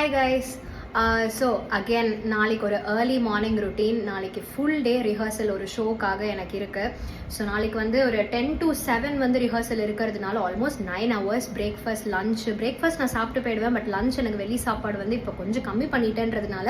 Hi guys. So again நாளைக்கு ஒரு early morning routine. நாளைக்கு ஃபுல் டே ரிஹர்சல் ஒரு ஷோக்காக எனக்கு இருக்குது. ஸோ நாளைக்கு வந்து ஒரு 10 to 7 வந்து ரிஹர்சல் இருக்கிறதுனால ஆல்மோஸ்ட் 9 hours பிரேக்ஃபாஸ்ட் பிரேக்ஃபாஸ்ட் நான் சாப்பிட்டு போயிடுவேன். பட் லஞ்ச் எனக்கு வெளி சாப்பாடு வந்து இப்போ கொஞ்சம் கம்மி பண்ணிட்டேன்றதுனால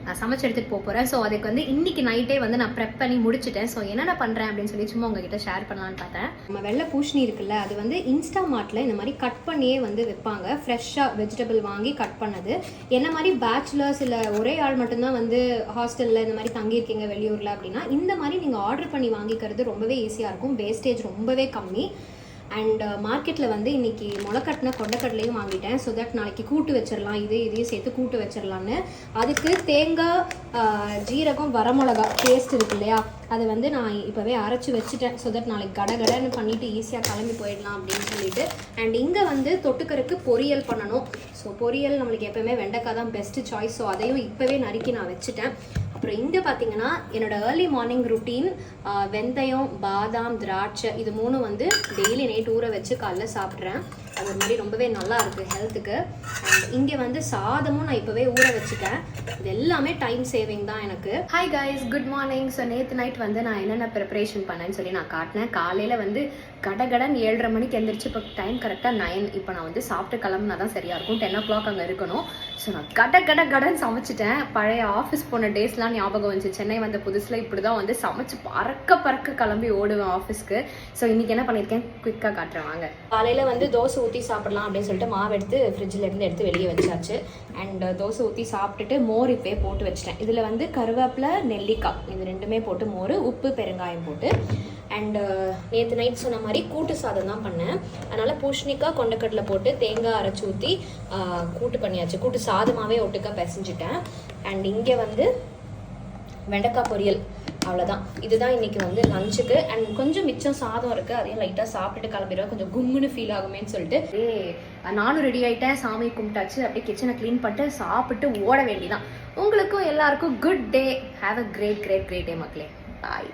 நான் சமைச்சு எடுத்துகிட்டு போகிறேன். ஸோ அதுக்கு வந்து இன்னைக்கு நைட்டே வந்து நான் ப்ரெப் பண்ணி முடிச்சிட்டேன். ஸோ என்னென்ன பண்ணுறேன் அப்படின்னு சொல்லி சும்மா உங்ககிட்ட ஷேர் பண்ணலான்னு பார்த்தேன். நம்ம வெள்ளை பூஷணி இருக்குல்ல, அது வந்து இன்ஸ்டாமார்ட்டில் இந்த மாதிரி கட் பண்ணியே வந்து விற்பாங்க. ஃப்ரெஷ்ஷாக வெஜிடபிள் வாங்கி கட் பண்ணது. என்ன மாதிரி பேச்சுலர்ஸ் இல்லை ஒரே ஆள் மட்டும்தான் வந்து ஹாஸ்டலில் இந்த மாதிரி தங்கியிருக்கீங்க வெளியூரில் அப்படின்னா இந்த மாதிரி நீங்கள் ஆர்டர் பண்ணி வாங்கிக்கிறது ரொம்பவே ஈஸியாக இருக்கும். வேஸ்டேஜ் ரொம்பவே கம்மி. அண்ட் மார்க்கெட்டில் வந்து இன்றைக்கி முளைக்கட்டின கொண்டைக்கடலையும் வாங்கிட்டேன். ஸோ தட் நாளைக்கு கூட்டு வச்சிடலாம், இதையும் சேர்த்து கூட்டு வச்சிடலான்னு. அதுக்கு தேங்காய், ஜீரகம், வரமிளகா பேஸ்ட் இருக்கு இல்லையா, அதை வந்து நான் இப்போவே அரைச்சி வச்சுட்டேன். ஸோ தட் நாளைக்கு கடகடன்னு பண்ணிவிட்டு ஈஸியாக கிளம்பி போயிடலாம் அப்படின்னு சொல்லிட்டு. அண்ட் இங்கே வந்து தொட்டுக்கருக்கு பொரியல் பண்ணணும். ஸோ பொரியல் நம்மளுக்கு எப்போவுமே வெண்டைக்காய் தான் பெஸ்ட்டு சாய்ஸ். ஸோ அதையும் இப்போவே நறுக்கி நான் வச்சுட்டேன். அப்புறம் இங்கே பார்த்தீங்கன்னா என்னோடய ஏர்லி மார்னிங் ருட்டீன் வெந்தயம், பாதாம், திராட்சை இது 3 வந்து டெய்லி நைட் ஊற வச்சு காலைல சாப்பிட்றேன். அது ஒரு மாதிரி ரொம்பவே நல்லா இருக்குது ஹெல்த்துக்கு. அண்ட் இங்கே வந்து சாதமும் நான் இப்போவே ஊற வச்சுட்டேன். இது எல்லாமே டைம் சேவிங் தான் எனக்கு. Hi guys, good morning. So நேற்று நைட் வந்து நான் என்னென்ன ப்ரிப்பரேஷன் பண்ணேன்னு சொல்லி நான் காட்டினேன். காலையில் வந்து கடகடன் 7:30 மணிக்கு எழுந்திரிச்சு இப்போ டைம் கரெக்டாக 9. இப்போ நான் வந்து சாப்பிட்டு கிளம்புனா தான் சரியாக இருக்கும். 10 o'clock அங்கே இருக்கணும். ஸோ நான் கடன் சமைச்சிட்டேன். பழைய ஆஃபீஸ் போன டேஸ்லாம் ஞாபகம் வந்துச்சு. சென்னை வந்த புதுசில் இப்படி தான் வந்து சமைச்சு பறக்க கிளம்பி ஓடுவேன் ஆஃபீஸ்க்கு. ஸோ இன்றைக்கி என்ன பண்ணியிருக்கேன் குயிக்காக காட்டுறேன் வாங்க. காலையில் வந்து தோசை ஊற்றி சாப்பிடலாம் அப்படின்னு சொல்லிட்டு மாவு எடுத்து ஃப்ரிட்ஜிலேருந்து எடுத்து வெளியே வச்சாச்சு. அண்ட் தோசை ஊற்றி சாப்பிட்டுட்டு மோர் இப்போயே போட்டு வச்சிட்டேன். இதில் வந்து கருவேப்பிலை, நெல்லிக்காய் இது 2மே போட்டு மோர், உப்பு, பெருங்காயம் போட்டு. அண்டு நேற்று நைட் சொன்ன மாதிரி கூட்டு சாதம் தான் பண்ணேன். அதனால் பூஷணிக்காய், கொண்டைக்கடலை போட்டு தேங்காய் அரைச்சி ஊற்றி கூட்டு பண்ணியாச்சு. கூட்டு சாதமாகவே ஒட்டுக்காக பிசைஞ்சிட்டேன். அண்ட் இங்கே வந்து வெண்டைக்காய் பொரியல், அவ்வளோதான். இதுதான் இன்றைக்கி வந்து லஞ்சுக்கு. அண்ட் கொஞ்சம் மிச்சம் சாதம் இருக்குது, அதையும் லைட்டாக சாப்பிட்டுட்டு கிளம்பிடுவேன். கொஞ்சம் கும்முன்னு ஃபீல் ஆகுமேன்னு சொல்லிட்டு நானும் ரெடி ஆகிட்டேன். சாமி கும்பிட்டாச்சு. அப்படியே கிச்சனை க்ளீன் பண்ணிட்டு சாப்பிட்டு ஓட வேண்டியதான். உங்களுக்கும் எல்லாருக்கும் good day. Have a great day மக்களே. பாய்.